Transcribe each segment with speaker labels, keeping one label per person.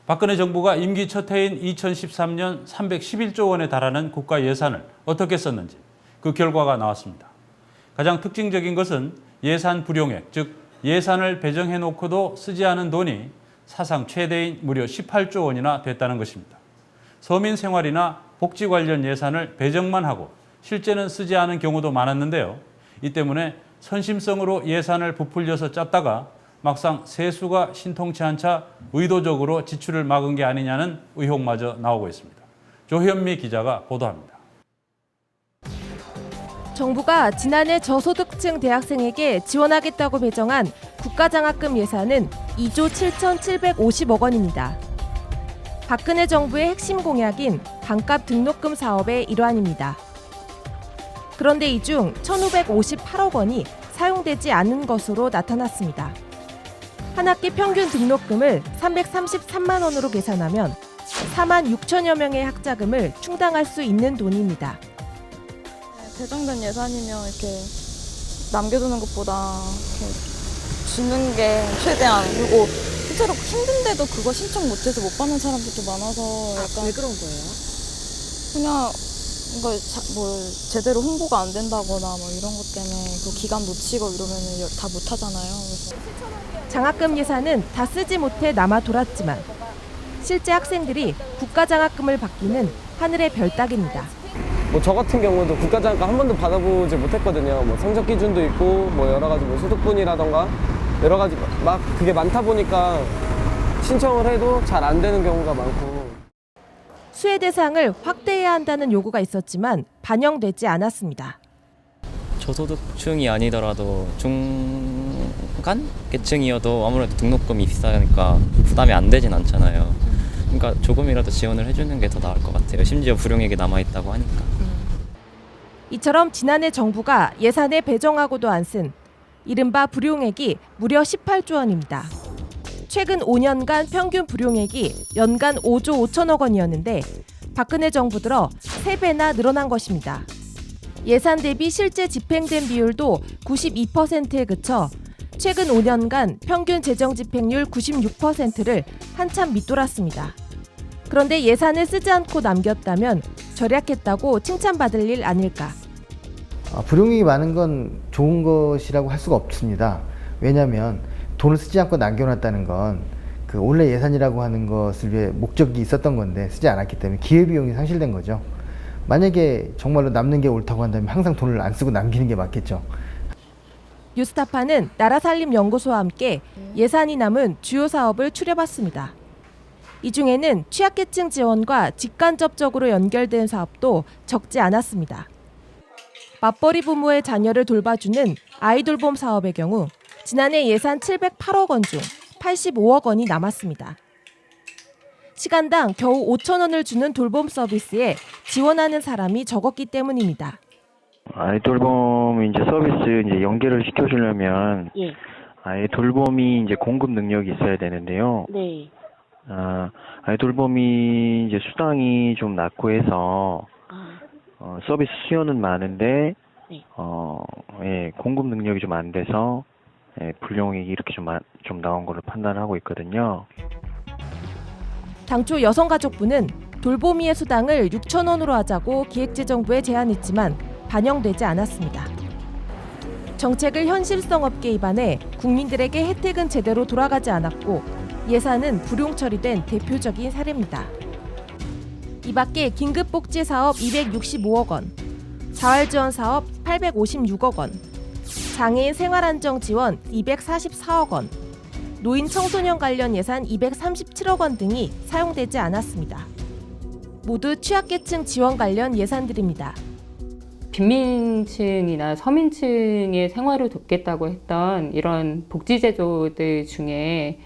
Speaker 1: 박근혜 정부가 임기 첫 해인 2013년 311조 원에 달하는 국가 예산을 어떻게 썼는지 그 결과가 나왔습니다. 가장 특징적인 것은 예산 불용액, 즉 예산을 배정해놓고도 쓰지 않은 돈이 사상 최대인 무려 18조 원이나 됐다는 것입니다. 서민 생활이나 복지 관련 예산을 배정만 하고 실제는 쓰지 않은 경우도 많았는데요. 이 때문에 선심성으로 예산을 부풀려서 짰다가 막상 세수가 신통치 않자 의도적으로 지출을 막은 게 아니냐는 의혹마저 나오고 있습니다. 조현미 기자가 보도합니다.
Speaker 2: 정부가 지난해 저소득층 대학생에게 지원하겠다고 배정한 국가장학금 예산은 2조 7,750억 원입니다. 박근혜 정부의 핵심 공약인 반값 등록금 사업의 일환입니다. 그런데 이 중 1,558억 원이 사용되지 않은 것으로 나타났습니다. 한 학기 평균 등록금을 333만 원으로 계산하면 4만 6천여 명의 학자금을 충당할 수 있는 돈입니다.
Speaker 3: 배정된 예산이면 이렇게 남겨두는 것보다 이렇게 주는 게 최대한, 그리고 실제로 힘든데도 그거 신청 못해서 못 받는 사람들도 많아서 약간
Speaker 2: 왜 그런 거예요?
Speaker 3: 그냥 이거 제대로 홍보가 안 된다거나 뭐 이런 것 때문에 그 기간 놓치고 이러면 다 못 하잖아요. 그래서.
Speaker 2: 장학금 예산은 다 쓰지 못해 남아 돌았지만 실제 학생들이 국가장학금을 받기는 하늘의 별 따기입니다.
Speaker 4: 저 같은 경우도 국가장학금 한 번도 받아보지 못했거든요. 성적 기준도 있고 여러 가지 소득분이라던가 여러 가지 막 그게 많다 보니까 신청을 해도 잘 안 되는 경우가 많고.
Speaker 2: 수혜 대상을 확대해야 한다는 요구가 있었지만 반영되지 않았습니다.
Speaker 5: 저소득층이 아니더라도 중간 계층이어도 아무래도 등록금이 비싸니까 부담이 안 되진 않잖아요. 그러니까 조금이라도 지원을 해주는 게 더 나을 것 같아요. 심지어 불용액이 남아있다고 하니까.
Speaker 2: 이처럼 지난해 정부가 예산에 배정하고도 안 쓴 이른바 불용액이 무려 18조 원입니다. 최근 5년간 평균 불용액이 연간 5조 5천억 원이었는데 박근혜 정부 들어 3배나 늘어난 것입니다. 예산 대비 실제 집행된 비율도 92%에 그쳐 최근 5년간 평균 재정 집행률 96%를 한참 밑돌았습니다. 그런데 예산을 쓰지 않고 남겼다면 절약했다고 칭찬받을 일 아닐까.
Speaker 6: 불용액이 많은 건 좋은 것이라고 할 수가 없습니다. 왜냐하면 돈을 쓰지 않고 남겨놨다는 건 그 원래 예산이라고 하는 것을 위해 목적이 있었던 건데 쓰지 않았기 때문에 기회비용이 상실된 거죠. 만약에 정말로 남는 게 옳다고 한다면 항상 돈을 안 쓰고 남기는 게 맞겠죠.
Speaker 2: 뉴스타파는 나라살림연구소와 함께 예산이 남은 주요 사업을 추려봤습니다. 이 중에는 취약계층 지원과 직간접적으로 연결된 사업도 적지 않았습니다. 맞벌이 부모의 자녀를 돌봐주는 아이돌봄 사업의 경우 지난해 예산 708억 원 중 85억 원이 남았습니다. 시간당 겨우 5천 원을 주는 돌봄 서비스에 지원하는 사람이 적었기 때문입니다.
Speaker 7: 아이돌봄 서비스 연계를 시켜주려면 아이돌봄이 공급 능력이 있어야 되는데요.
Speaker 8: 네.
Speaker 7: 아이돌봄이 수당이 좀 낮고 해서 서비스 수요는 많은데 공급 능력이 좀 안 돼서 불용액이 이렇게 좀 나온 걸로 판단하고 있거든요.
Speaker 2: 당초 여성가족부는 돌보미의 수당을 6천 원으로 하자고 기획재정부에 제안했지만 반영되지 않았습니다. 정책을 현실성 없게 입안해 국민들에게 혜택은 제대로 돌아가지 않았고 예산은 불용 처리된 대표적인 사례입니다. 이 밖에 긴급복지 사업 265억 원, 자활지원 사업 856억 원, 장애인 생활안정 지원 244억 원, 노인 청소년 관련 예산 237억 원 등이 사용되지 않았습니다. 모두 취약계층 지원 관련 예산들입니다.
Speaker 8: 빈민층이나 서민층의 생활을 돕겠다고 했던 이런 복지제도들 중에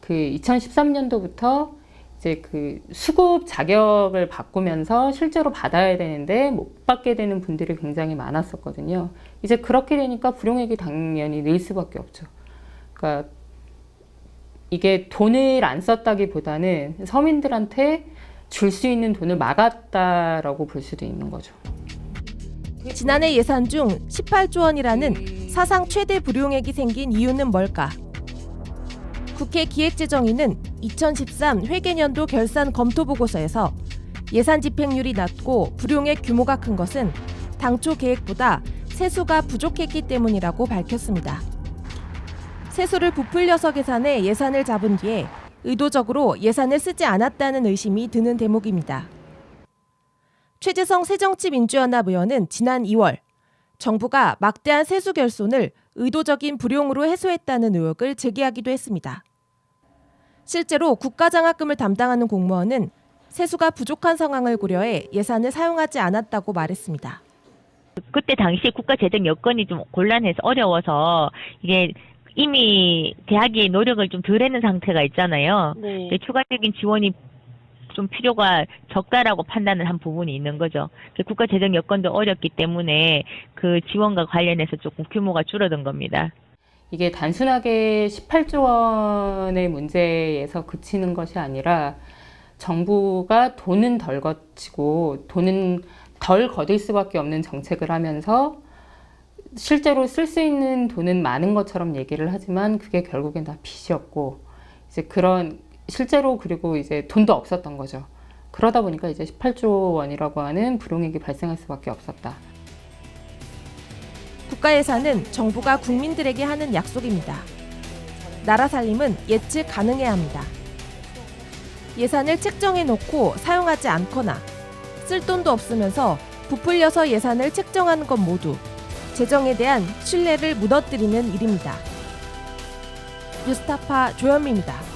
Speaker 8: 2013년도부터 수급 자격을 바꾸면서 실제로 받아야 되는데 못 받게 되는 분들이 굉장히 많았었거든요. 이제 그렇게 되니까 불용액이 당연히 늘 수밖에 없죠. 그러니까 이게 돈을 안 썼다기보다는 서민들한테 줄 수 있는 돈을 막았다라고 볼 수도 있는 거죠.
Speaker 2: 지난해 예산 중 18조 원이라는 사상 최대 불용액이 생긴 이유는 뭘까? 국회 기획재정위는 2013 회계년도 결산 검토 보고서에서 예산 집행률이 낮고 불용액 규모가 큰 것은 당초 계획보다 세수가 부족했기 때문이라고 밝혔습니다. 세수를 부풀려서 계산해 예산을 잡은 뒤에 의도적으로 예산을 쓰지 않았다는 의심이 드는 대목입니다. 최재성 새정치민주연합 의원은 지난 2월 정부가 막대한 세수 결손을 의도적인 불용으로 해소했다는 의혹을 제기하기도 했습니다. 실제로 국가장학금을 담당하는 공무원은 세수가 부족한 상황을 고려해 예산을 사용하지 않았다고 말했습니다.
Speaker 9: 그때 당시에 국가 재정 여건이 좀 곤란해서 어려워서 이게 이미 대학이 노력을 좀 덜 했는 상태가 있잖아요.
Speaker 3: 네.
Speaker 9: 추가적인 지원이 좀 필요가 적다라고 판단을 한 부분이 있는 거죠. 국가 재정 여건도 어렵기 때문에 그 지원과 관련해서 조금 규모가 줄어든 겁니다.
Speaker 8: 이게 단순하게 18조 원의 문제에서 그치는 것이 아니라 정부가 돈은 덜 거치고 돈은 덜 거둘 수밖에 없는 정책을 하면서 실제로 쓸 수 있는 돈은 많은 것처럼 얘기를 하지만 그게 결국엔 다 빚이었고 이제 그런 실제로 그리고 이제 돈도 없었던 거죠. 그러다 보니까 이제 18조 원이라고 하는 불용액이 발생할 수밖에 없었다.
Speaker 2: 국가 예산은 정부가 국민들에게 하는 약속입니다. 나라 살림은 예측 가능해야 합니다. 예산을 책정해 놓고 사용하지 않거나 쓸 돈도 없으면서 부풀려서 예산을 책정하는 것 모두 재정에 대한 신뢰를 무너뜨리는 일입니다. 뉴스타파 조현미입니다.